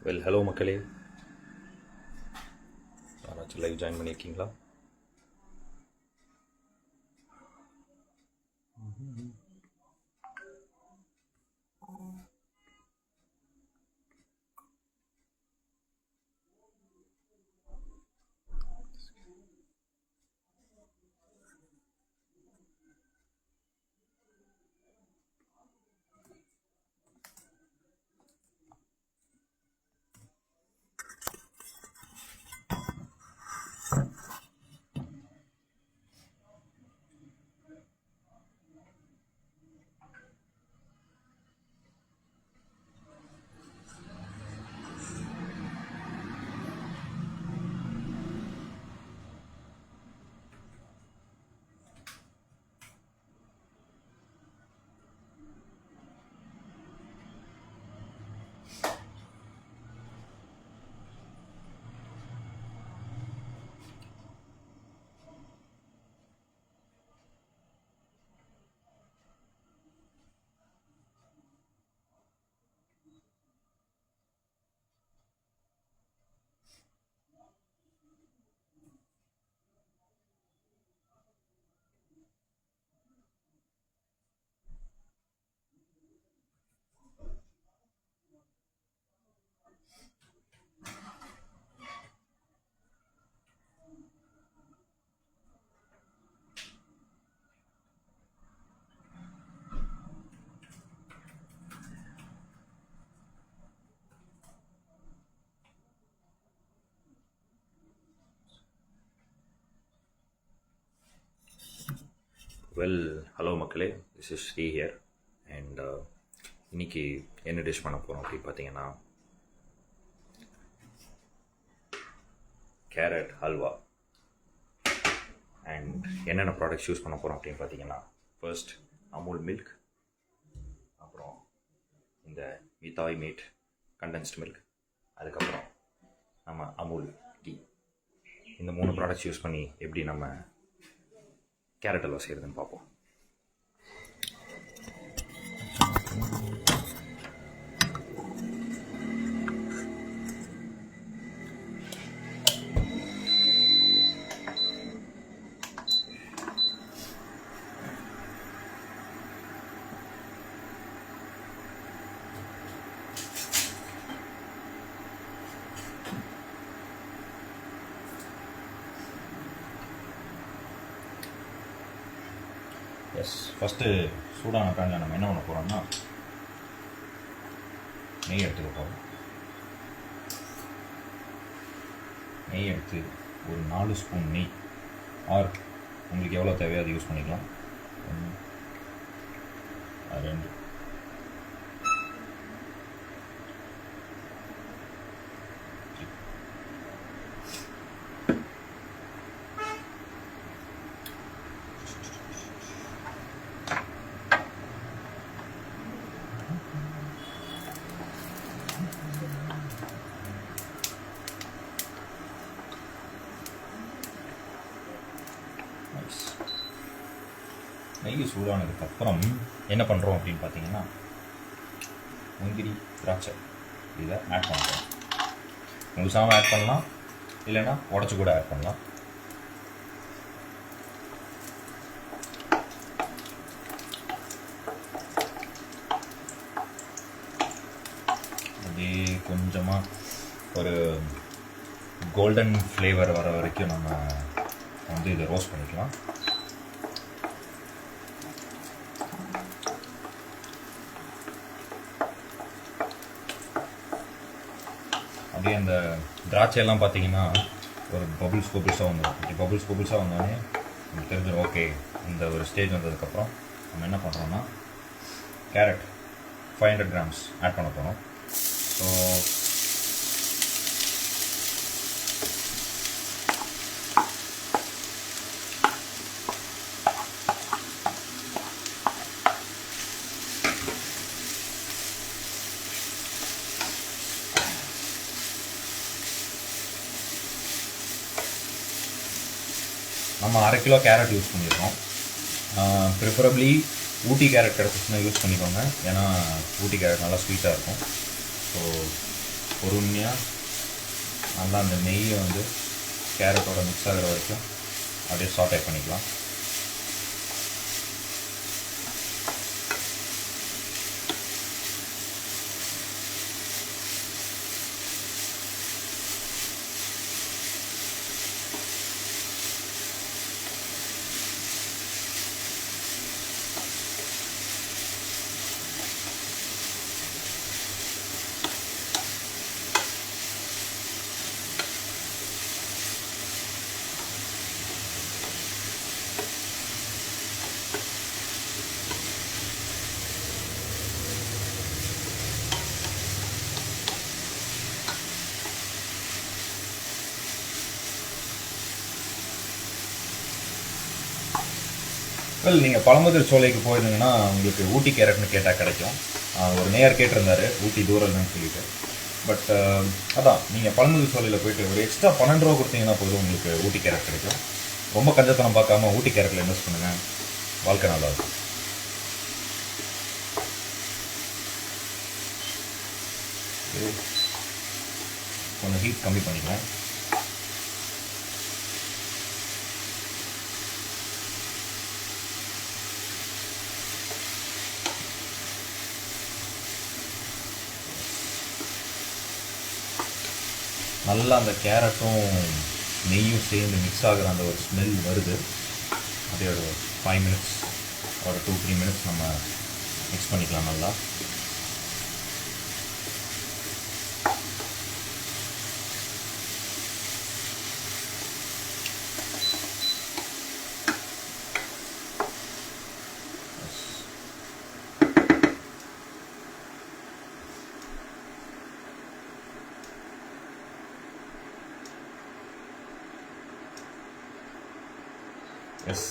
Hello மக்களே, யாராச்சும் live join பண்ணியிருக்கீங்களா? ஹலோ மக்களே, this is Sri here. And இன்னைக்கு என்ன டிஷ் பண்ண போகிறோம் அப்படின்னு பார்த்தீங்கன்னா, கேரட் ஹல்வா. அண்ட் என்னென்ன ப்ராடக்ட்ஸ் யூஸ் பண்ண போகிறோம் அப்படின்னு பார்த்தீங்கன்னா, ஃபர்ஸ்ட் அமுல் மில்க், அப்புறம் இந்த மிதாய் மீட் கண்டென்ஸ்டு மில்க், அதுக்கப்புறம் நம்ம அமுல் டீ. இந்த 3 ப்ராடக்ட்ஸ் யூஸ் பண்ணி எப்படி நம்ம கேரட் அல்வா செய்கிறதுன்னு பார்ப்போம். ஃபஸ்ட்டு சூடான பேனில் நம்ம என்ன பண்ண போகிறோம்னா, நெய் எடுத்துக்க போகிறோம். நெய் எடுத்து ஒரு 4 ஸ்பூன் நெய், ஆர் உங்களுக்கு எவ்வளோ தேவையோ அதை யூஸ் பண்ணிக்கலாம். 1 2 நெய் சூடானதுக்கப்புறம் என்ன பண்ணுறோம் அப்படின்னு பார்த்தீங்கன்னா, முந்திரி திராட்சை இதை ஆட் பண்ணுறோம். முழுசாகவும் ஆட் பண்ணலாம், இல்லைன்னா உடச்சி கூட ஆட் பண்ணலாம். அப்படியே கொஞ்சமாக ஒரு கோல்டன் ஃப்ளேவர் வர வரைக்கும் நம்ம வந்து இதை ரோஸ்ட் பண்ணிக்கலாம். அப்படியே அந்த திராட்சையெல்லாம் பார்த்தீங்கன்னா ஒரு பபுள்ஸாக வந்துடும். இப்படி பபுள்ஸாக வந்தோடனே நமக்கு தெரிஞ்சிடும், ஓகே இந்த ஒரு ஸ்டேஜ் வந்ததுக்கப்புறம் நம்ம என்ன பண்ணுறோன்னா, கேரட் 500 grams ஆட் பண்ண போகிறோம். ஸோ நம்ம 1/2 கிலோ கேரட் யூஸ் பண்ணியிருக்கோம். ப்ரிஃபரபிளி ஊட்டி கேரட் கிடச்சிச்சுன்னா யூஸ் பண்ணிக்கோங்க, ஏன்னா ஊட்டி கேரட் நல்லா ஸ்வீட்டாக இருக்கும். ஸோ பொறுமையாக நல்லா அந்த நெய்யை வந்து கேரட்டோட மிக்ஸ் ஆகிற வரைக்கும் அப்படியே சாட்டே பண்ணிக்கலாம். வெல், நீங்கள் பழமுதிர் சோலைக்கு போயிருந்தீங்கன்னா உங்களுக்கு ஊட்டி கேரட்னு கேட்டால் கிடைக்கும். ஒரு நேயர் கேட்டிருந்தாரு ஊட்டி தூரம் இல்லைன்னு சொல்லிட்டு. பட் அதான், நீங்கள் பழமுதிர் சோலையில் போயிட்டு ஒரு எக்ஸ்ட்ரா 12 ரூபா கொடுத்தீங்கன்னா போதும் உங்களுக்கு ஊட்டி கேரட் கிடைக்கும். ரொம்ப கஞ்சத்தனம் பார்க்காம ஊட்டி கேரட்டில் இன்வெஸ்ட் பண்ணுங்கள், வாழ்க்கை நல்லாயிருக்கும். கொஞ்சம் ஹீட் கம்மி பண்ணிக்கலாம். நல்லா அந்த கேரட்டும் நெய்யும் சேர்ந்து மிக்ஸ் ஆகிற அந்த ஒரு ஸ்மெல் வருது. அப்படியே ஒரு 5 மினிட்ஸ் ஒரு 2-3 மினிட்ஸ் நம்ம மிக்ஸ் பண்ணிக்கலாம் நல்லா. எஸ்,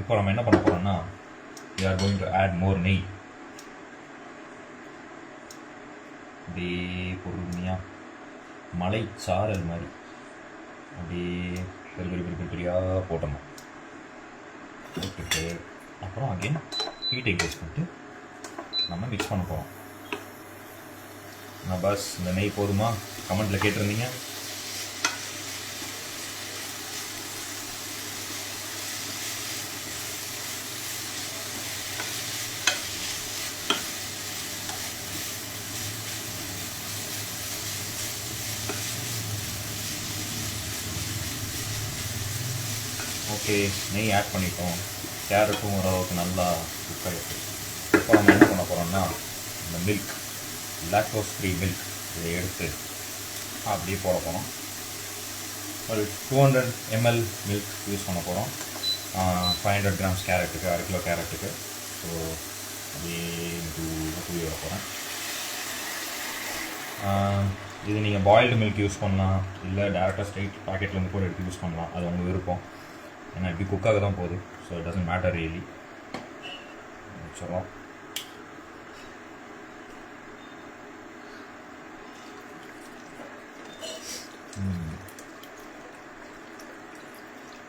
இப்போ நம்ம என்ன பண்ண போகிறோம்னா we are going to add more நெய். அப்படியே பொறுமையாக மலை சாரல் மாதிரி அப்படியே பெரியாக போட்டணும். போட்டுட்டு அப்புறம் அகெயின் ஹீட் என்கேஜ் பண்ணிட்டு நம்ம மிக்ஸ் பண்ண போகிறோம். நான் பஸ் இந்த நெய் போதுமா கமெண்ட்டில் கேட்டிருந்தீங்க. ஓகே, நெய் ஆட் பண்ணிட்டோம். கேரட்டும் ஓரளவுக்கு நல்லா குக் ஆகிடுச்சு. இப்போ நம்ம என்ன பண்ண போகிறோம்னா இந்த மில்க், லாக்டோஸ் ஃப்ரீ மில்க், இதை எடுத்து அப்படியே போட போகிறோம். ஒரு 200 ml மில்க் யூஸ் பண்ண போகிறோம். 500 grams கேரட்டுக்கு, 1/2 கிலோ கேரட்டுக்கு. ஸோ அப்படியே தூவி வர போகிறேன். இது நீங்கள் பாயில்டு மில்க் யூஸ் பண்ணலாம், இல்லை டேரெக்டாக ஸ்ட்ரைட் பாக்கெட்லேருந்து கூட எடுத்து யூஸ் பண்ணலாம். அது உங்கள் விருப்பம். ஏன்னா இப்படி குக்காக தான் போகுது. So it doesn't matter really. சொல்லலாம்.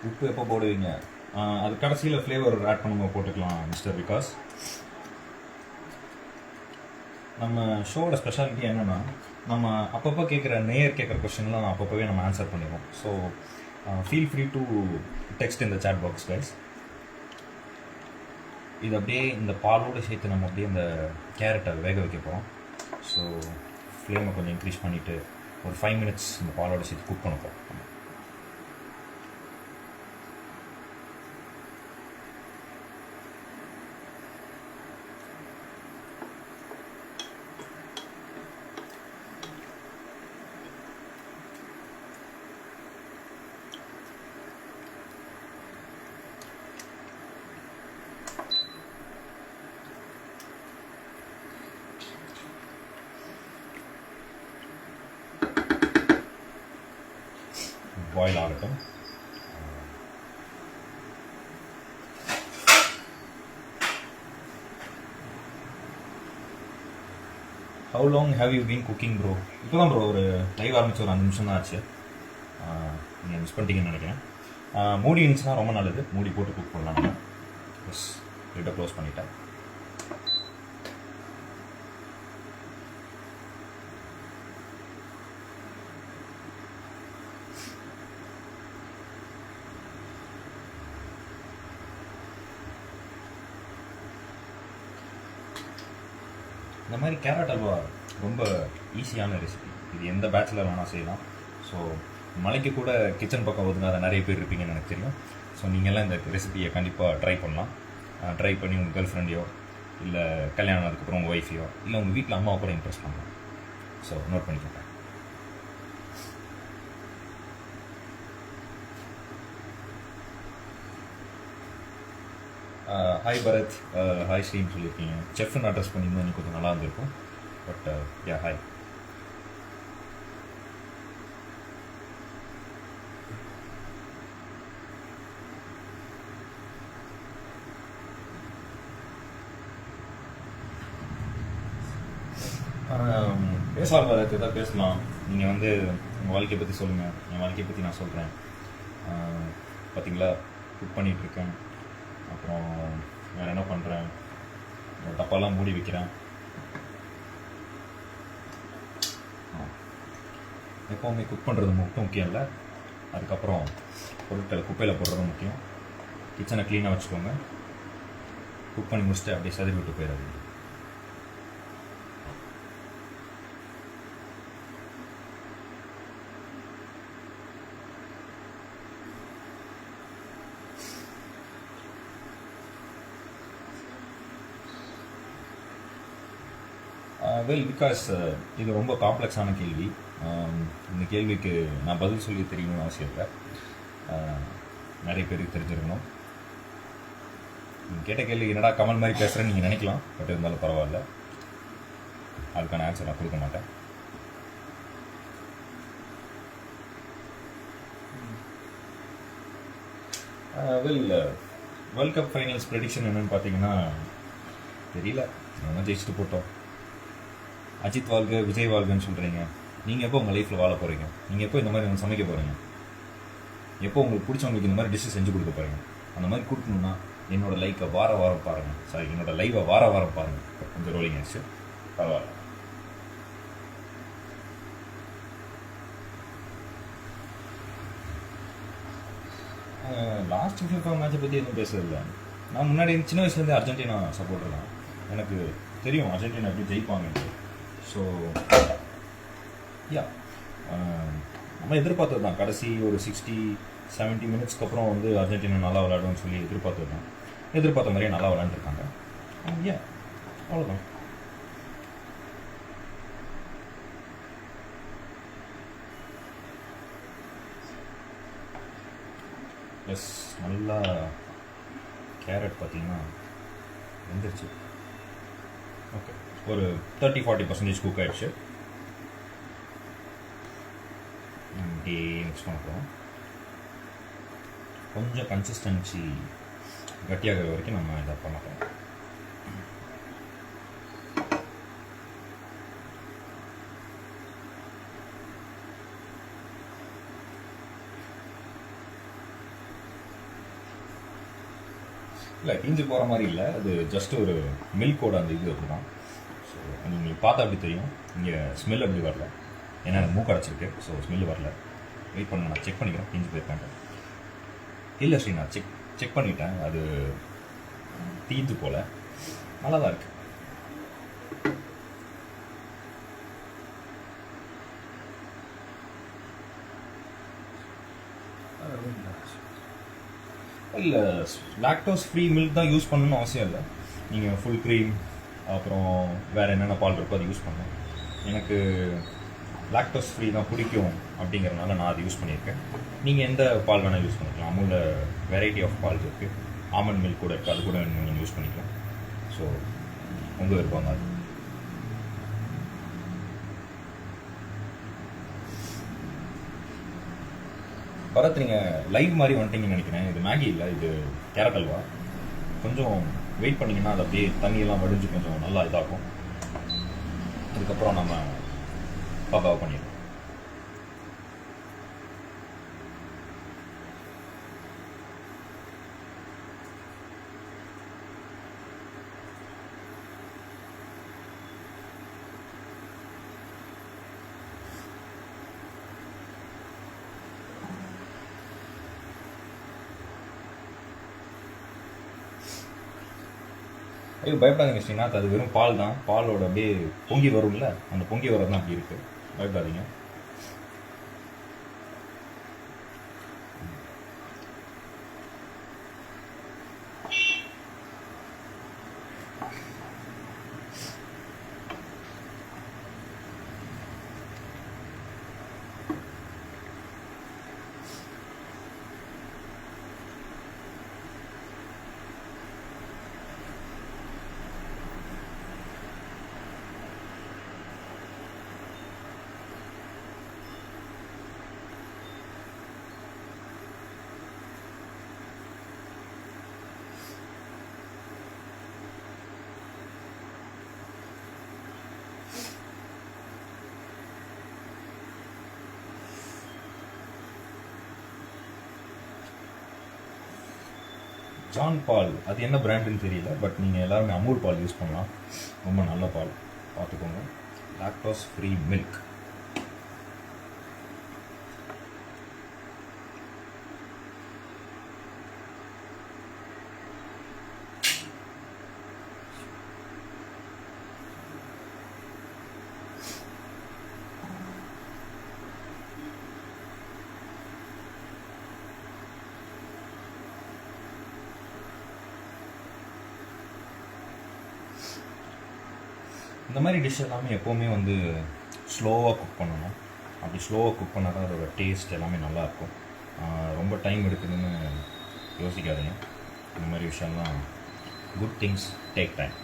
உப்பு எப்போ போடுவீங்க? அது கடைசியில் ஃப்ளேவர் ஆட் பண்ணும்போது போட்டுக்கலாம் மிஸ்டர் விகாஸ். நம்ம ஷோவோட ஸ்பெஷாலிட்டி என்னென்னா, நம்ம அப்பப்போ நேயர் கேட்குற கொஸ்டின்லாம் நான் அப்பப்போவே நம்ம ஆன்சர் பண்ணிடுவோம். So feel free to text in the chat box guys. இது அப்படியே இந்த பாலோடு சேர்த்து நம்ம அப்படியே இந்த கேரட்டை வேக வைக்க போகிறோம். ஸோ ஃப்ளேமை கொஞ்சம் இன்க்ரீஸ் பண்ணிவிட்டு ஒரு 5 மினிட்ஸ் இந்த பாலோடு சேர்த்து குக் பண்ண போகிறோம். பாயில் ஆகட்டும். How long have you been cooking bro? இப்போ தான் ப்ரோ ஒரு லைவ் ஆரம்பிச்சு ஒரு 5 நிமிஷம் தான் ஆச்சு. நீங்கள் மிஸ் பண்ணிட்டீங்கன்னு நினைக்கிறேன். மூடி இருந்துச்சுன்னா ரொம்ப நல்லது. மூடி போட்டு குக் பண்ணலாம். நம்ம எஸ், லிட்டை க்ளோஸ் பண்ணிட்டேன். இந்த மாதிரி கேரட் அல்வா ரொம்ப ஈஸியான ரெசிபி. இது எந்த பேச்சுலர் வேணால் செய்யலாம். ஸோ மலைக்கு கூட கிச்சன் பக்கம் ஒதுங்காத நிறைய பேர் இருப்பீங்கன்னு எனக்கு தெரியும். ஸோ நீங்கள்லாம் இந்த ரெசிபியை கண்டிப்பாக ட்ரை பண்ணலாம். ட்ரை பண்ணி உங்கள் கேர்ள் ஃப்ரெண்டையோ இல்லை கல்யாணம் ஆனதுக்கப்புறம் உங்கள் ஒய்ஃபையோ இல்லை உங்கள் வீட்டில் அம்மாவை கூட இம்ப்ரெஸ் பண்ணலாம். ஸோ நோட் பண்ணிக்கோங்க. ஹாய் பரத், ஹாய் ஸ்ரீன்னு சொல்லியிருக்கீங்க. செஃப்னு அட்ரஸ் பண்ணியிருந்தா எனக்கு கொஞ்சம் நல்லா இருந்திருக்கும். But yeah hi. பேசலாம் பரத், எதாவது பேசலாம். நீங்கள் வந்து உங்கள் வாழ்க்கையை பற்றி சொல்லுங்கள், என் வாழ்க்கையை பற்றி நான் சொல்கிறேன். பார்த்தீங்களா, குக் பண்ணிகிட்ருக்கேன். அப்புறம் வேறு என்ன பண்ணுறேன், டப்பாலாம் மூடி வைக்கிறேன். எப்போவுமே குக் பண்ணுறது மட்டும் முக்கியம் இல்லை, அதுக்கப்புறம் பொருட்களை குப்பையில் போடுறது முக்கியம். கிச்சனை க்ளீனாக வச்சுக்கோங்க. குக் பண்ணி முடிச்சுட்டு அப்படியே சதுரி விட்டு போயிடாது. வெல், பிகாஸ் இது ரொம்ப காம்ப்ளெக்ஸான கேள்வி. இந்த கேள்விக்கு நான் பதில் சொல்லி தெரியணும்னு அவசியம் இல்லை. நிறைய பேருக்கு தெரிஞ்சிருக்கணும். நீங்கள் கேட்ட கேள்வி என்னடா கமல் மாதிரி பேசுகிறேன்னு நீங்கள் நினைக்கலாம். பட் இருந்தாலும் பரவாயில்ல, அதுக்கான ஆன்சர் நான் கொடுக்க மாட்டேன். Well, world cup finals prediction என்னென்னு பார்த்தீங்கன்னா தெரியல. நம்ம ஜெயிச்சுட்டு போட்டோம். அஜித் வாழ்க, விஜய் வாழ்கன்னு சொல்கிறீங்க. நீங்கள் எப்போ உங்கள் லைஃப்பில் வாழ போகிறீங்க? நீங்கள் எப்போ இந்த மாதிரி சமைக்க போகிறீங்க? எப்போ உங்களுக்கு பிடிச்சவங்களுக்கு இந்த மாதிரி டிஷ்ஷு செஞ்சு கொடுக்க போகிறீங்க? அந்த மாதிரி கொடுக்கணுன்னா என்னோடய லைக்கை வார வாரம் பாருங்கள். என்னோடய லைவை வார வாரம் பாருங்கள். கொஞ்சம் ரோலிங் ஆயிடுச்சு, பரவாயில்ல. லாஸ்ட் FIFA மேட்சை பற்றி எதுவும் பேசுறதில்லை. நான் முன்னாடி சின்ன வயசுலேருந்தே அர்ஜென்டினா சப்போர்ட்டர் தான். எனக்கு தெரியும் அர்ஜென்டினா எப்படி ஜெயிப்பாங்கன்ட்டு. ஸோ யா, நம்ம எதிர்பார்த்தது தான். கடைசி ஒரு 60-70 மினிட்ஸ்க்கு அப்புறம் வந்து அர்ஜென்டினா நல்லா விளையாடும்னு சொல்லி எதிர்பார்த்தது தான். எதிர்பார்த்த மாதிரியே நல்லா விளையாண்டுருக்காங்க. யா, அவ்வளோதான். ப்ளஸ் நல்லா கேரட் பார்த்தீங்கன்னா வெந்துருச்சு. ஓகே, ஒரு 30-40% குக் ஆகிடுச்சு. இப்படி மிக்ஸ் பண்ண போகிறோம். கொஞ்சம் கன்சிஸ்டன்சி கட்டியாகிற வரைக்கும் நம்ம இதை பண்ண போகிறோம். இல்லை, தீஞ்சு போகிற மாதிரி இல்லை. அது ஜஸ்ட் ஒரு மில்கோட அந்த இது அப்படி தான். ஸோ நீங்கள் பார்த்தா அப்படி தெரியும். இங்கே ஸ்மெல் அப்படி வரல, ஏன்னா எனக்கு மூக்கு அடைச்சிருக்கு. ஸோ ஸ்மெல் வரல. வெயிட் பண்ண, நான் செக் பண்ணிக்கிறேன். தீஞ்சு போயிருக்காங்க இல்லை ஸ்ரீ, நான் செக் பண்ணிட்டேன். அது தீஞ்சு போல் நல்லா தான் இருக்குது. இல்லை, லாக்டோஸ் ஃப்ரீ மில்க் தான் யூஸ் பண்ணணும்னு அவசியம் இல்லை. நீங்கள் ஃபுல் க்ரீம் அப்புறம் வேறு என்னென்ன பால் இருக்கோ அதை யூஸ் பண்ணணும். எனக்கு லாக்டோஸ் ஃப்ரீ தான் பிடிக்கும் அப்படிங்கிறனால நான் அதை யூஸ் பண்ணியிருக்கேன். நீங்கள் எந்த பால் வேணால் யூஸ் பண்ணிக்கலாம். அமுலில் வெரைட்டி ஆஃப் பால் இருக்குது. ஆமண்ட் மில்க் கூட இருக்குது, அது கூட நீங்கள் யூஸ் பண்ணிக்கலாம். ஸோ உங்கள் விருப்பம் அது. பரத், நீங்கள் லைவ் மாதிரி வந்துட்டீங்கன்னு நினைக்கிறேன். இது மேகி இல்லை, இது கேரட் அல்வா. கொஞ்சம் வெயிட் பண்ணிங்கன்னா அது அப்படியே தண்ணியெல்லாம் வடிஞ்சு கொஞ்சம் நல்லா இதாகும். அதுக்கப்புறம் நம்ம பாப்பாவை பண்ணிடலாம். ஐயோ பயப்படாதீங்க ஸ்ரீநாத், அது வெறும் பால் தான். பாலோட அப்படியே பொங்கி வரும்ல, அந்த பொங்கி வரது தான் அப்படி இருக்குது. பயப்படாதீங்க. ஜான் பால் அது என்ன பிராண்டுன்னு தெரியல, பட் நீங்கள் எல்லாருமே அமூல் பால் யூஸ் பண்ணலாம். ரொம்ப நல்ல பால், பார்த்துக்கோங்க. Lactose free milk. இந்த மாதிரி டிஷ் எல்லாமே எப்போவுமே வந்து ஸ்லோவாக குக் பண்ணணும். அப்படி ஸ்லோவாக குக் பண்ணால் தான் அதோட டேஸ்ட் எல்லாமே நல்லாயிருக்கும். ரொம்ப டைம் எடுக்குதுன்னு யோசிக்காதீங்க. இந்த மாதிரி விஷயம்லாம் குட் திங்ஸ் டேக் டைம்.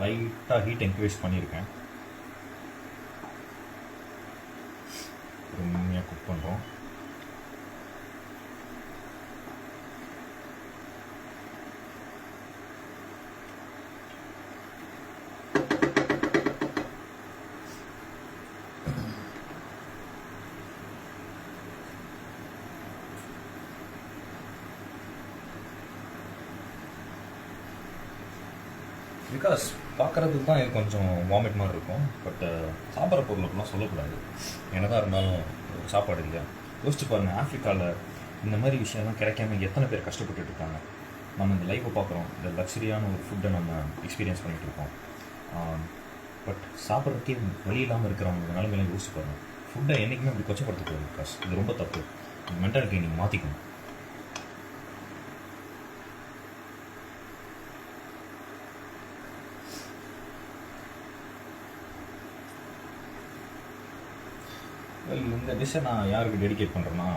லைட்டாக ஹீட் என்க்ரீஸ் பண்ணியிருக்கேன். பொறுமையாக குக் பண்ணுறோம். பிகாஸ் பார்க்குறதுக்கு தான் இது கொஞ்சம் வாமிட் மாதிரி இருக்கும், பட் சாப்பிட்ற பொருள் அப்படிலாம் சொல்லக்கூடாது. என்னதான் இருந்தாலும் சாப்பாடு இல்லையா? யோசிச்சு பாருங்கள், ஆஃப்ரிக்காவில் இந்த மாதிரி விஷயம்லாம் கிடைக்காம எத்தனை பேர் கஷ்டப்பட்டுட்டு இருக்காங்க. நம்ம இந்த லைஃப்பை பார்க்குறோம், இந்த லக்ஸரியான ஒரு ஃபுட்டை நம்ம எக்ஸ்பீரியன்ஸ் பண்ணிகிட்டு இருக்கோம். பட் சாப்பிட்றதுக்கே வழி இல்லாமல் இருக்கிறவங்க நிலைமையில யோசிச்சு பாருங்கள். ஃபுட்டை என்றைக்குமே அப்படி கொச்சப்படுத்தக்கூடாது. பிகாஸ் இது ரொம்ப தப்பு. மென்டாலிட்டியை நீங்கள் மாற்றிக்கணும். இந்த டிஷ்ஷை நான் யாருக்கு டெடிகேட் பண்ணுறேன்னா,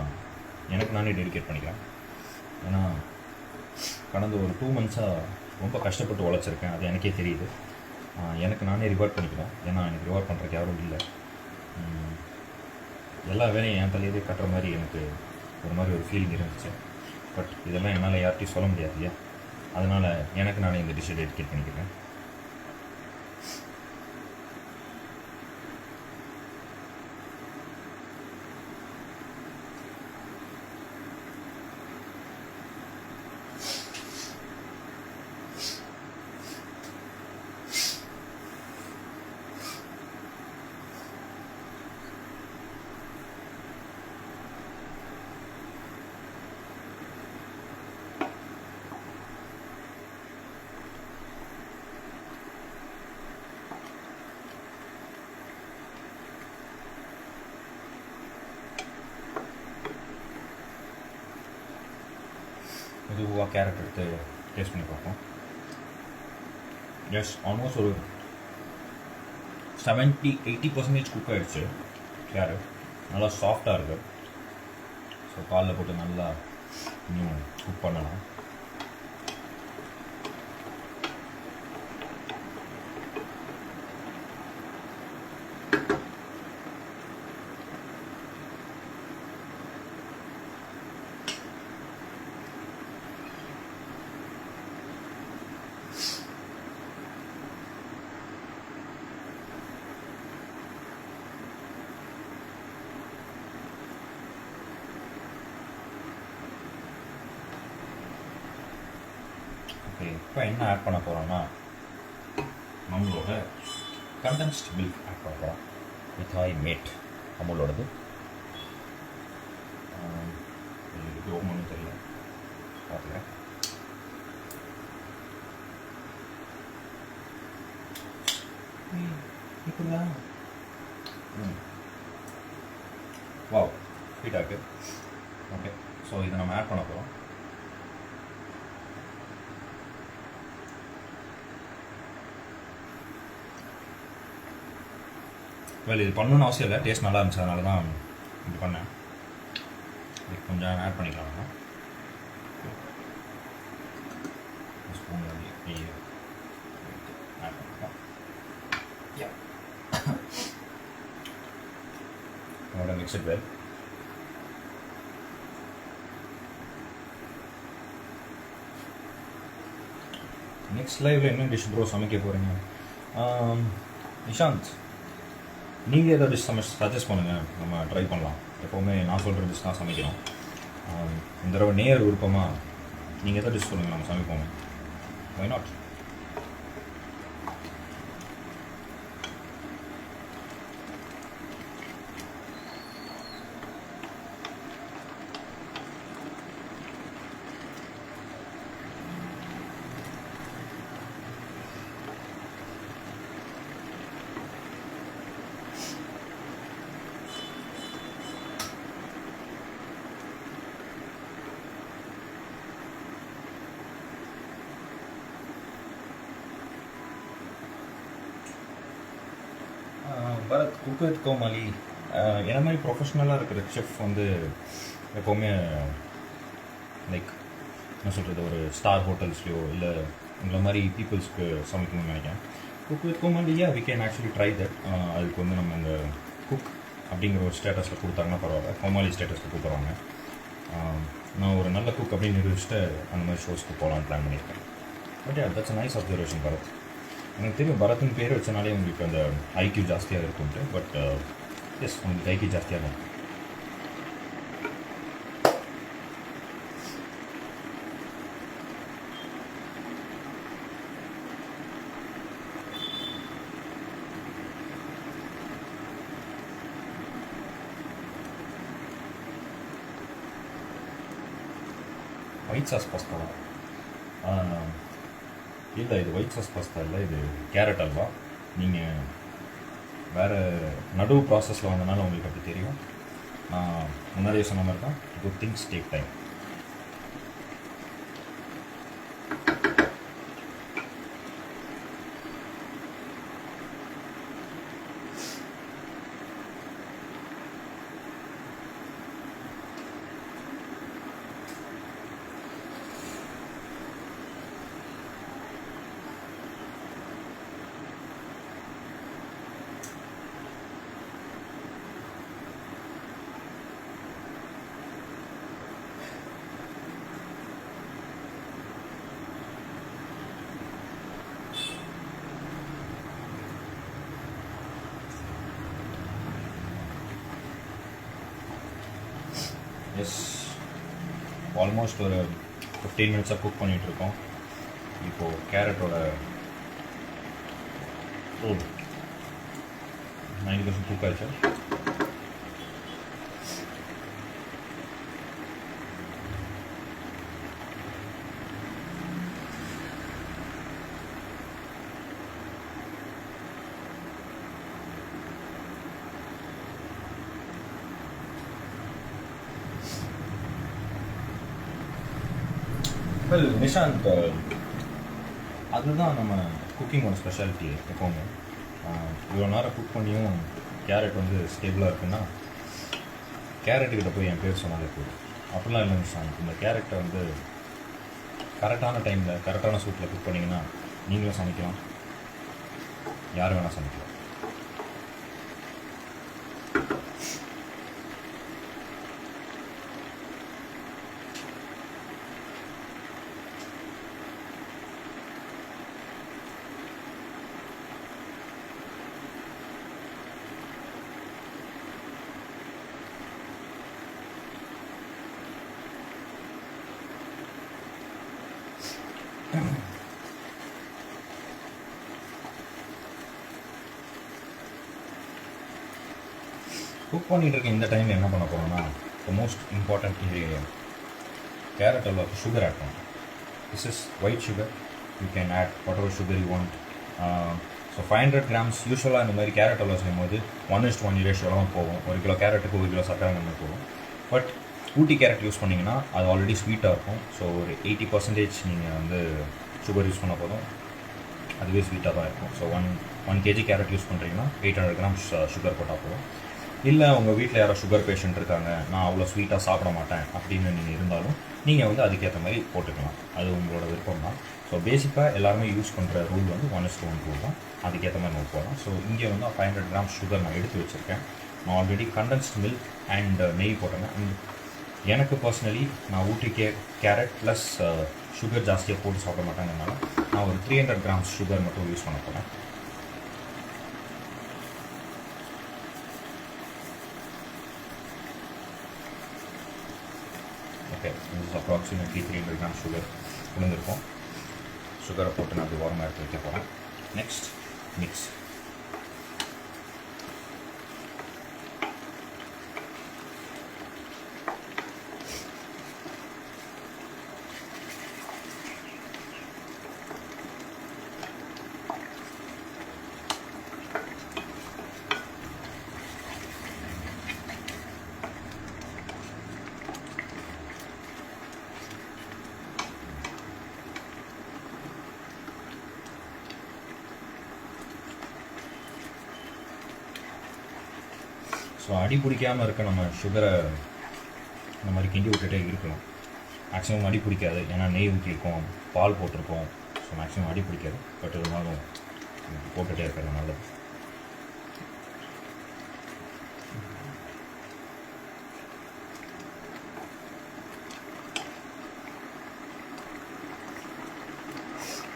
எனக்கு நானே டெடிகேட் பண்ணிக்கிறேன். ஏன்னா கடந்த ஒரு 2 months-ஆக ரொம்ப கஷ்டப்பட்டு உழைச்சிருக்கேன். அது எனக்கே தெரியுது. எனக்கு நானே ரிவார்ட் பண்ணிக்கிறேன். ஏன்னா எனக்கு ரிவார்ட் பண்ணுறதுக்கு யாரும் இல்லை. எல்லா வேலையும் என் தலையிலே கட்டுற மாதிரி எனக்கு ஒரு மாதிரி ஒரு ஃபீலிங் இருந்துச்சு. பட் இதெல்லாம் என்னால் யார்கிட்டையும் சொல்ல முடியாது இல்லையா? அதனால் எனக்கு நானே இந்த டிஷ்ஷை டெடிகேட் பண்ணிக்கிறேன். மெதுவாக கேரட் எடுத்து டேஸ்ட் பண்ணி பார்ப்போம். எஸ், ஆல்மோஸ்ட் ஒரு 70-80% குக் ஆகிடுச்சு. கேரட் நல்லா சாஃப்டாக இருக்குது. ஸோ பாலில் போட்டு நல்லா இன்னும் குக் பண்ணலாம். இப்போ என்ன ஆட் பண்ண போகிறோம்னா நம்மளோட கண்டென்ஸ்ட் மில்க் ஆட் பண்ண போகிறோம். மிதாய் மேட் அமுலோடது. இது ஒன்றும் தெரியல பார்த்துக்க. இப்படிதான் வாவ் ஸ்வீட்டாக இருக்குது. ஓகே, ஸோ இதை நம்ம ஆட் பண்ண போகிறோம். இது பண்ணணும்னு அவசியம் இல்லை, டேஸ்ட் நல்லா இருந்துச்சு, அதனால தான் இது பண்ணேன். இது கொஞ்சம் ஆட் பண்ணிக்கலாம். ஸ்பூன் ஆட் பண்ணிக்கலாம். அதோட மிக்ஸ் இட் வெல். நெக்ஸ்ட் லைவ்ல என்ன டிஷ் ப்ரோ சமைக்க போகிறீங்க? நிஷாந்த், நீங்கள் ஏதாவது டிஷ் சஜஸ்ட் பண்ணுங்கள், நம்ம ட்ரை பண்ணலாம். எப்போவுமே நான் சொல்கிற டிஷ் தான் சமைக்கிறோம். இந்த தடவை நேர் விருப்பமாக நீங்கள் எதாவது டிஷ் சொல்லுங்கள், நம்ம சமைப்போங்க. Why not? Bharath, cook with Comali என்ன மாதிரி ப்ரொஃபஷ்னலாக இருக்கிற செஃப் வந்து எப்போவுமே லைக் என்ன சொல்கிறது, ஒரு ஸ்டார் ஹோட்டல்ஸ்லையோ இல்லை இந்த மாதிரி பீப்புள்ஸ்க்கு சமைக்கணும்னு நினைக்கிறேன். குக் வித் கோமாளியா we can actually try that. அதுக்கு வந்து நம்ம இந்த குக் அப்படிங்கிற ஒரு ஸ்டேட்டஸில் கொடுத்தாங்கன்னா பரவாயில்ல, கோமாளி ஸ்டேட்டஸில் கொடுத்துருவாங்க. நான் ஒரு நல்ல குக் அப்படின்னு நிரூபிச்சுட்டு அந்த மாதிரி ஷோஸ்க்கு போகலான்னு பிளான் பண்ணியிருக்கேன். But that's nice observation Bharath. எனக்கு தெரியும் பரத்னு பேர் வச்சனாலே உங்களுக்கு அந்த ஐக்யூ ஜாஸ்தியாக இருக்கும்ட்டு. பட் எஸ், உங்களுக்கு ஐக்யூ ஜாஸ்தியாக தான். ஒயிட் சாஸ் பாஸ்தாவா? இல்லை, இது ஒயிட் சாஸ் பாஸ்தா இல்லை, இது கேரட் அல்வா. நீங்கள் வேறு நடுவு ப்ராசஸில் வந்தனால உங்களுக்கு அப்படி தெரியும். நான் முன்னாடியே சொன்ன மாதிரி தான், good things take time. Yes, almost ஒரு 15 மினிட்ஸாக குக் பண்ணிகிட்ருக்கோம். இப்போது கேரட்டோட 90% குக் ஆயிடுச்சு. வெல் நிஷாந்த், அதுதான் நம்ம குக்கிங்கோட ஸ்பெஷாலிட்டி. எப்போவுமே இவ்வளோ நேரம் குக் பண்ணியும் கேரட் வந்து ஸ்டேபிளாக இருக்குன்னா கேரட்டுக்கிட்ட போய் என் பேர் சொன்னாலே போதும். அப்படிலாம் இல்லை நிஷாந்த், இந்த கேரட்டை வந்து கரெக்டான டைமில் கரெக்டான சூட்டில் குக் பண்ணிங்கன்னா நீங்களும் சமைக்கலாம், யார் வேணால் சமைக்கலாம். குக் பண்ணிகிட்டு இருக்க இந்த டைமில் என்ன பண்ண போகிறோம்னா the most important ingredient carrot அல்வாக்கு சுகர் ஆட் பண்ணணும். This is white sugar. You can add whatever sugar you want. So 500 grams யூஸ்வலாக இந்த மாதிரி கேரட் அல்வா செய்யும்போது 1:1 ரேஷியோவில் தான் போகும். 1 கிலோ கேரட்டுக்கு 1 கிலோ சக்கரை அந்த மாதிரி போகும். பட் ஊட்டி கேரட் யூஸ் பண்ணிங்கன்னா அது ஆல்ரெடி ஸ்வீட்டாக இருக்கும். ஸோ ஒரு 80% நீங்கள் வந்து சுகர் யூஸ் பண்ண போதும், அதுவே ஸ்வீட்டாக தான் இருக்கும். So one KG carrot use பண்ணுறீங்கன்னா 800 கிராம்ஸ் சுகர் போட்டால் போதும். இல்லை உங்கள் வீட்டில் யாரோ சுகர் பேஷண்ட் இருக்காங்க, நான் அவ்வளோ ஸ்வீட்டாக சாப்பிட மாட்டேன் அப்படின்னு நீங்கள் இருந்தாலும் நீங்கள் வந்து அதுக்கேற்ற மாதிரி போட்டுக்கலாம். அது உங்களோட விருப்பம் தான். ஸோ பேசிக்காக எல்லாருமே யூஸ் பண்ணுற ரூல் வந்து 1:1 ரூல் தான். அதுக்கேற்ற மாதிரி நம்ம போகலாம். ஸோ இங்கே வந்து 500 கிராம்ஸ் சுகர் நான் எடுத்து வச்சுருக்கேன். நான் ஆல்ரெடி கண்டென்ஸ்ட் மில்க் அண்ட் நெய் போட்டேன். அண்ட் எனக்கு பர்சனலி நான் ஊட்டி கேரட் ப்ளஸ் சுகர் ஜாஸ்தியாக போட்டு சாப்பிட மாட்டேங்கிறதுனால நான் ஒரு 300 கிராம்ஸ் சுகர் மட்டும் யூஸ் பண்ண போகிறேன். ஓகே, இது அப்ராக்சிமேட்லி 300 கிராம் சுகர் விழுந்திருக்கும். சுகரை போட்டு நான் அப்படி ஓரமாக எடுத்து வைக்க போகிறேன். Next mix. ஸோ அடி பிடிக்காமல் இருக்க நம்ம சுகரை இந்த மாதிரி கிண்டி விட்டுட்டே இருக்கலாம். மேக்ஸிமம் அடி பிடிக்காது, ஏன்னா நெய் ஊற்றிருக்கோம், பால் போட்டிருக்கோம். ஸோ மேக்ஸிமம் அடி பிடிக்காது. பட் இருந்தாலும் போட்டுகிட்டே இருக்கிறது நல்லது.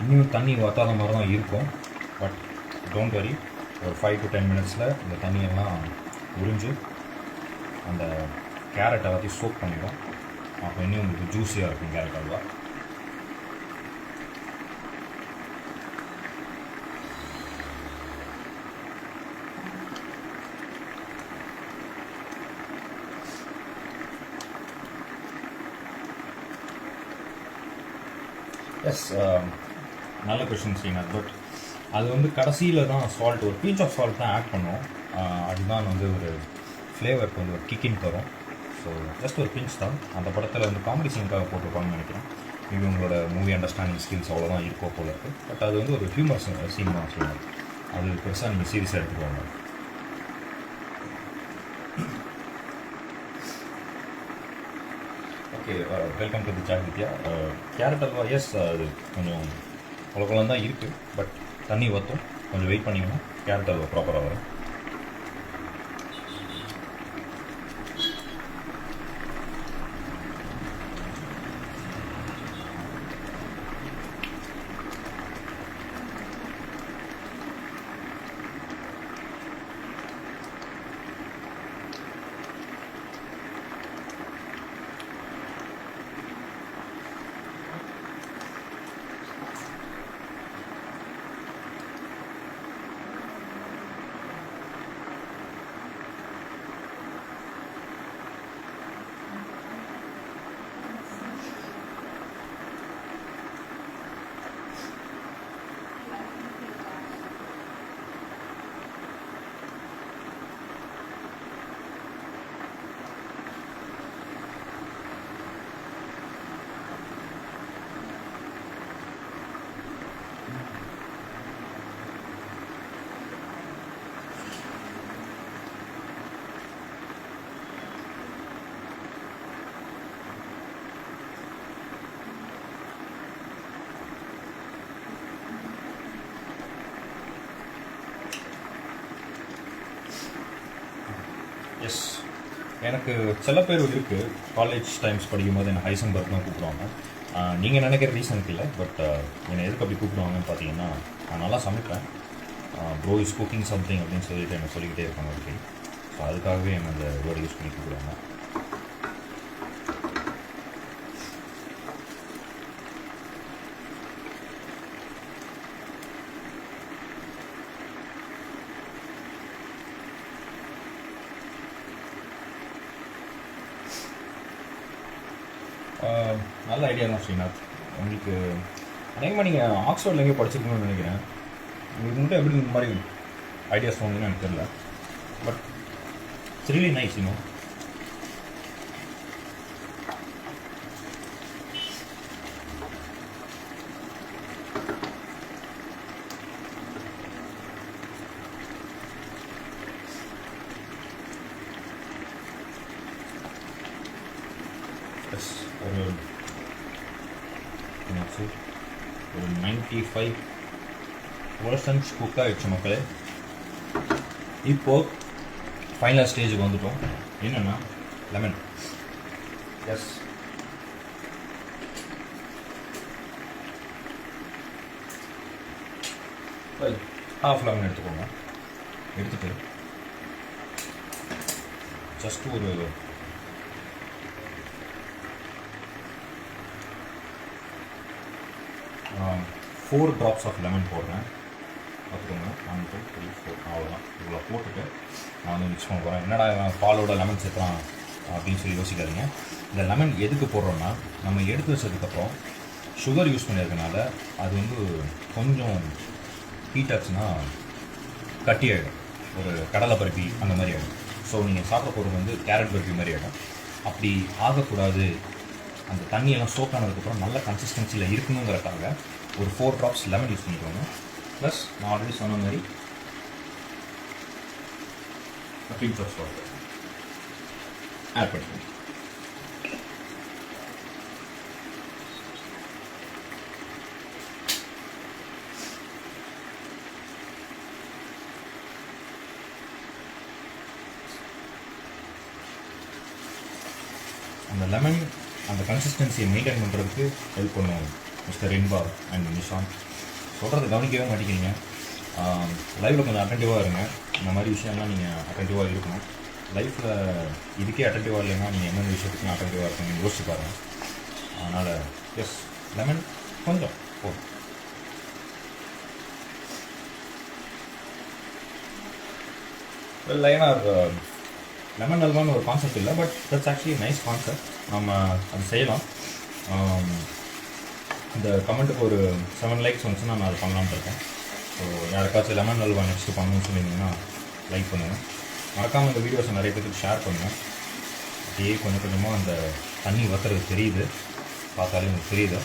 இன்னும் தண்ணி வற்றாத மாதிரி தான் இருக்கும். பட் டோன்ட் வரி, ஒரு 5 to 10 மினிட்ஸில் இந்த தண்ணியெல்லாம் உறிஞ்சு அந்த கேரட் எல்லாத்தையும் சோக் பண்ணிடும். அப்போ இன்னும் உங்களுக்கு ஜூஸியாக இருக்கும் கேரட் அல்வா. எஸ், நல்ல கொஷின் ஸ்ரீநாத். பட் அது வந்து கடைசியில் தான் சால்ட், ஒரு பீச் ஆஃப் சால்ட் தான் ஆட் பண்ணுவோம். அதுதான் வந்து ஒரு ஃப்ளேவருக்கு வந்து ஒரு கிக்கின் தரும். ஸோ ஜஸ்ட் ஒரு பிஞ்ச் தான். அந்த படத்தில் வந்து காமெடி சீனுக்காக போட்டிருப்பாங்கன்னு நினைக்கிறேன். மேபி உங்களோட மூவி அண்டர்ஸ்டாண்டிங் ஸ்கில்ஸ் அவ்வளோதான் இருக்கோ போல இருக்குது. பட் அது வந்து ஒரு ஹியூமர் சீன் தான் சொல்லுவாங்க. அது பெருசாக நீங்கள் சீரியஸாக எடுத்துக்குவாங்க. Okay, welcome to the Sai Vidya. Carrot halwa, yes, அது கொஞ்சம் குளம் தான் இருக்குது. பட் தண்ணி வற்றும், கொஞ்சம் வெயிட் பண்ணிங்கன்னா கேரட் அல்வா ப்ராப்பராக வரும். எஸ், எனக்கு சில பேர் இருக்குது காலேஜ் டைம்ஸ் படிக்கும்போது என்னை ஹைசன்பர்க் தான் கூப்பிடுவாங்க. நீங்கள் நினைக்கிற ரீசனுக்கு இல்லை. பட் என்னை எதுக்கு அப்படி கூப்பிடுவாங்கன்னு பார்த்தீங்கன்னா, நான் நல்லா சமைப்பேன். ப்ரோ இஸ் குக்கிங் சம்திங் அப்படின்னு சொல்லிட்டு என்னை சொல்லிக்கிட்டே இருப்பாங்க அப்படி. ஸோ அதுக்காகவே என்னை அந்த வேர்டு யூஸ் பண்ணி கூப்பிடுவாங்க. நல்ல ஐடியா தான் ஸ்ரீநாத். உங்களுக்கு அநேகமாக நீங்கள் ஆக்ஸ்ஃபோர்டில் எங்கேயோ படிச்சிருக்கணும்னு நினைக்கிறேன். உங்களுக்கு மட்டும் எப்படி இந்த மாதிரி ஐடியாஸ் தோணுதுன்னு எனக்கு தெரியல. பட் இட்ஸ் ரியலி நைஸ் இன்னும். ஒரு 95% குக் ஆகிடுச்சு மக்களே. இப்போது ஃபைனல் ஸ்டேஜுக்கு வந்துட்டோம். என்னென்னா லெமன். எஸ், ஹாஃப் லெமன் எடுத்துக்கோங்க. எடுத்துகிட்டு ஜஸ்ட் ஒரு 4 drops ஆஃப் லெமன் போடுறேன். பார்த்துக்கோங்க. 1 2 3 4 அவ்வளோதான். இவ்வளோ போட்டுட்டு நான் வந்து மிக்ஸ் பண்ண போகிறேன். என்னடா பாலோட லெமன் சேர்க்கலாம் அப்படின்னு சொல்லி யோசிக்காதீங்க. இந்த லெமன் எதுக்கு போடுறோன்னா, நம்ம எடுத்து வச்சதுக்கப்புறம் சுகர் யூஸ் பண்ணியிருக்கனால அது வந்து கொஞ்சம் ஹீட் ஆச்சுன்னா கட்டி ஆகிடும். ஒரு கடலை பருப்பி அந்த மாதிரி ஆகிடும். ஸோ நீங்கள் சாப்பிட போகிறது வந்து கேரட் பருப்பி மாதிரி ஆகிடும். அப்படி ஆகக்கூடாது, அந்த தண்ணியெல்லாம் சோக் ஆனதுக்கப்புறம் நல்ல கன்சிஸ்டன்சியில் இருக்கணுங்கிறக்காக ஒரு 4 drops லெமன் யூஸ் பண்ணிக்கோங்க. ப்ளஸ் நான் ஆல்ரெடி சொன்ன மாதிரி பிஞ்ச் ஆஃப் சால்ட் ஆட் பண்ணிக்கோங்க. அந்த லெமன் அந்த கன்சிஸ்டன்சியை மெயின்டைன் பண்ணுறதுக்கு ஹெல்ப் பண்ணுவோம் மிஸ்டர் இன்பா அண்ட் நிஷாந்த். சொல்கிறது கவனிக்கவே மாட்டேங்கிறீங்க. லைஃப்பில் கொஞ்சம் அட்டென்டிவாக இருங்க. இந்த மாதிரி விஷயம்லாம் நீங்கள் அட்டென்டிவாக இருக்கணும். லைஃப்பில் இதுக்கே அட்டென்டிவாக இல்லைன்னா நீங்கள் எந்தெந்த விஷயத்துக்கும் அட்டென்டிவாக இருக்கணும்னு யோசிச்சு பாருங்கள். அதனால் எஸ், லெமன் கொஞ்சம் போதும். லைனார் லெமன் அல்வான்னு ஒரு கான்செப்ட் இல்லை, but that's actually nice concept. நம்ம அது செய்யலாம். இந்த கமெண்ட்டுக்கு ஒரு 7 likes வந்துச்சுன்னா நான் அது பண்ணலாம்னு இருக்கேன். ஸோ யாருக்காச்சும் லெமன் அல்வா நெக்ஸ்ட்டு பண்ணணும்னு சொல்லியிருந்தீங்கன்னா லைக் பண்ணுங்கள். மறக்காமல் இந்த வீடியோஸை நிறைய பேருக்கு ஷேர் பண்ணுங்கள். அப்படியே கொஞ்சம் கொஞ்சமாக அந்த தண்ணி வத்துறது தெரியுது, பார்த்தாலே எனக்கு தெரியுது.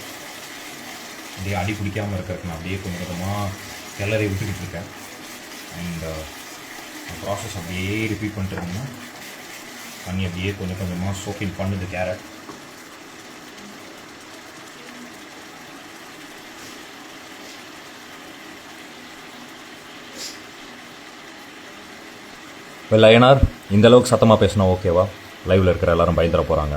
அப்படியே அடி பிடிக்காமல் இருக்கிறதுக்கு நான் அப்படியே கொஞ்சம் கொஞ்சமாக கிளறி விட்டுக்கிட்டு இருக்கேன். அண்ட் ப்ராசஸ் அப்படியே ரிப்பீட் பண்ணிட்டு இருந்தோம்னா தண்ணி அப்படியே கொஞ்சம் கொஞ்சமாக சோக்கிங் பண்ணுது கேரட். வெல் ஐயனார், இந்த அளவுக்கு சத்தமாக பேசினா ஓகேவா? லைவில் இருக்கிற எல்லாரும் பயந்துட போகிறாங்க.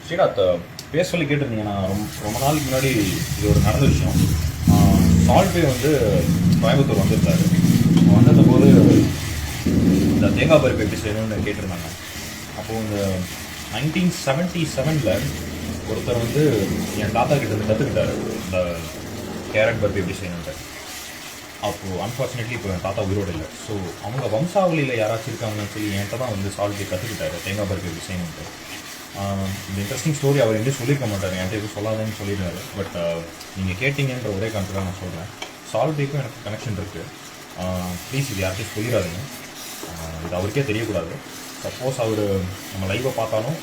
ஸ்ரீநாத், பேச சொல்லி கேட்டிருந்தீங்க. நான் ரொம்ப நாளைக்கு முன்னாடி இது ஒரு நடந்த விஷயம். சால்ட் பே வந்து கோயம்புத்தூர் வந்திருந்தாரு. வந்திருந்த போது இந்த தேங்காய் பருப்பு எப்படி செய்யணும்னு கேட்டிருந்தாங்க. அப்போது இந்த 1977 ஒருத்தர் வந்து என் தாத்தா கிட்ட இருந்து கற்றுக்கிட்டாரு இந்த கேரட் பருப்பு எப்படி செய்யணுன்ட்டு. அப்போது அன்ஃபார்ச்சுனேட்லி இப்போ என் தாத்தா உயிரோடு இல்லை. ஸோ அவங்க வம்சாவளியில் யாராச்சும் இருக்காங்கன்னு சொல்லி என்கிட்ட தான் வந்து சால்ட் பே கற்றுக்கிட்டாரு தேங்காய் பருப்பு எப்படி செய்யணுன்ட்டு. இந்த இன்ட்ரெஸ்டிங் ஸ்டோரி அவர் எங்கேயும் சொல்லியிருக்க மாட்டார், என்கிட்ட எதுவும் சொல்லாதேன்னு சொல்லியிருந்தாரு. பட் நீங்கள் கேட்டிங்கன்ற ஒரே காரணத்துக்காக நான் சொல்கிறேன். சால்ட் பேக்கும் எனக்கு கனெக்ஷன் இருக்குது. ப்ளீஸ் இது யார்கிட்டையும் சொல்லிடாதீங்க. இது அவருக்கே தெரியக்கூடாது. சப்போஸ் அவர் நம்ம லைவை பார்த்தாலும்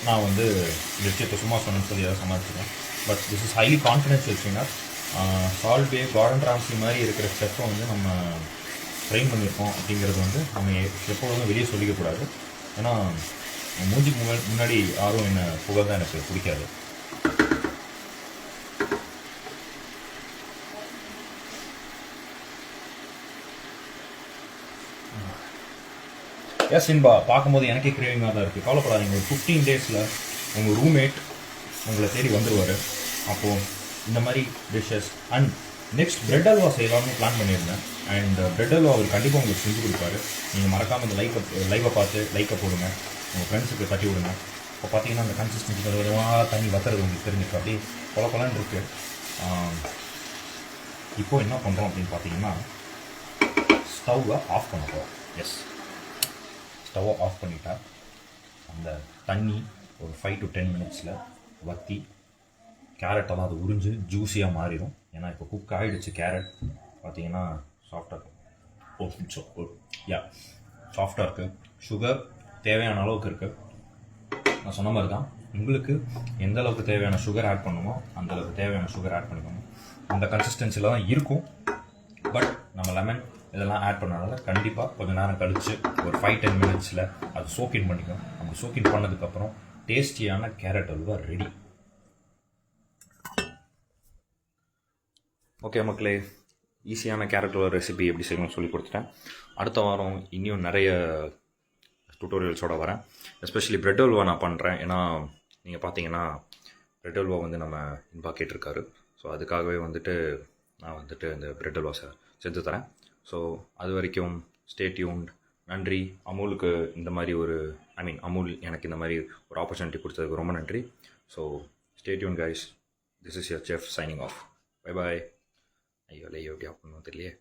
நான் வந்து இந்த விஷயத்தை சும்மா சொன்னேன்னு சொல்லி எதாவது சமாளிச்சுக்கேன். But this is highly confidential சீனா. சால்ட் பே, கார்டன் ராம்சி மாதிரி இருக்கிற ஸ்டெப்பை வந்து நம்ம ட்ரெயின் பண்ணியிருக்கோம் அப்படிங்கிறது வந்து நம்ம எப்பொழுதும் வெளியே சொல்லிக்கக்கூடாது. ஏன்னா மூஞ்சிக்கு முன்னாடி யாரும் என்ன புகழ் தான் எனக்கு பிடிக்காது. எஸ் இன்பா, பார்க்கும்போது எனக்கே கிரேவிங்காக தான் இருக்குது. கவலைப்படாதீங்க. ஒரு 15 days உங்கள் ரூம்மேட் உங்களை தேடி வந்துடுவார். அப்போது இந்த மாதிரி dishes and next bread halwa செய்யலாம்னு பிளான் பண்ணியிருந்தேன். அண்ட் பிரெட் அல்வா அவர் கண்டிப்பாக உங்களுக்கு செஞ்சு கொடுப்பாரு. நீங்கள் மறக்காமல் இந்த லைவை பார்த்து லைக்கை போடுங்க, உங்கள் ஃப்ரெண்ட்ஸுக்கு தட்டி விடுங்க. இப்போ பார்த்தீங்கன்னா அந்த கன்சிஸ்டன்சி தண்ணி வத்துறது உங்களுக்கு தெரிஞ்சிருக்கு, அப்படியே கொல கொலன்னு இருக்குது. இப்போ என்ன பண்ணுறோம் அப்படின்னு பார்த்தீங்கன்னா ஸ்டவ்வை ஆஃப் பண்ண போகிறோம். எஸ், ஸ்டவ்வை ஆஃப் பண்ணிட்டா அந்த தண்ணி ஒரு 5 to 10 மினிட்ஸில் வற்றி கேரட்டெல்லாம் அது உறிஞ்சு ஜூஸியாக மாறிடும். ஏன்னா இப்போ குக் ஆகிடுச்சு. கேரட் பார்த்தீங்கன்னா சாஃப்டாக இருக்கும். சாஃப்டாக இருக்குது. சுகர் தேவையான அளவுக்கு இருக்குது. நான் சொன்ன மாதிரி தான், உங்களுக்கு எந்த அளவுக்கு தேவையான சுகர் ஆட் பண்ணணுமோ அந்த அளவுக்கு தேவையான சுகர் ஆட் பண்ணிக்கணும். அந்த கன்சிஸ்டன்சியில் தான் இருக்கும். பட் நம்ம லெமன் இதெல்லாம் ஆட் பண்ணனால கண்டிப்பாக கொஞ்சம் நேரம் கழித்து ஒரு 5-10 மினிட்ஸில் அது சோக்கின் பண்ணிக்கும். அப்படி சோக்கின் பண்ணதுக்கப்புறம் டேஸ்டியான கேரட் அல்வா ரெடி. ஓகே மக்களே, ஈஸியான கேரட் அல்வா ரெசிபி எப்படி செய்யணும்னு சொல்லி கொடுத்துட்டேன். அடுத்த வாரம் இன்னும் நிறைய டுட்டோரியல்ஸோடு வரேன். எஸ்பெஷலி பிரெட் அல்வா நான் பண்ணுறேன். ஏன்னா நீங்கள் பார்த்தீங்கன்னா பிரெட் அல்வா வந்து நம்ம இன்பா கேட்டிருக்காரு. ஸோ அதுக்காகவே வந்துட்டு நான் வந்துட்டு இந்த பிரெட் அல்வா செஞ்சு தரேன். ஸோ அது வரைக்கும் ஸ்டே டியூன்ட். நன்றி அமுலுக்கு இந்த மாதிரி ஒரு அமுல் எனக்கு இந்த மாதிரி ஒரு ஆப்பர்ச்சுனிட்டி கொடுத்ததுக்கு ரொம்ப நன்றி. So stay tune guys. This is your chef signing off. Bye bye. ஐயோ எப்படி ஆஃப் பண்ணணும் தெரியலையே.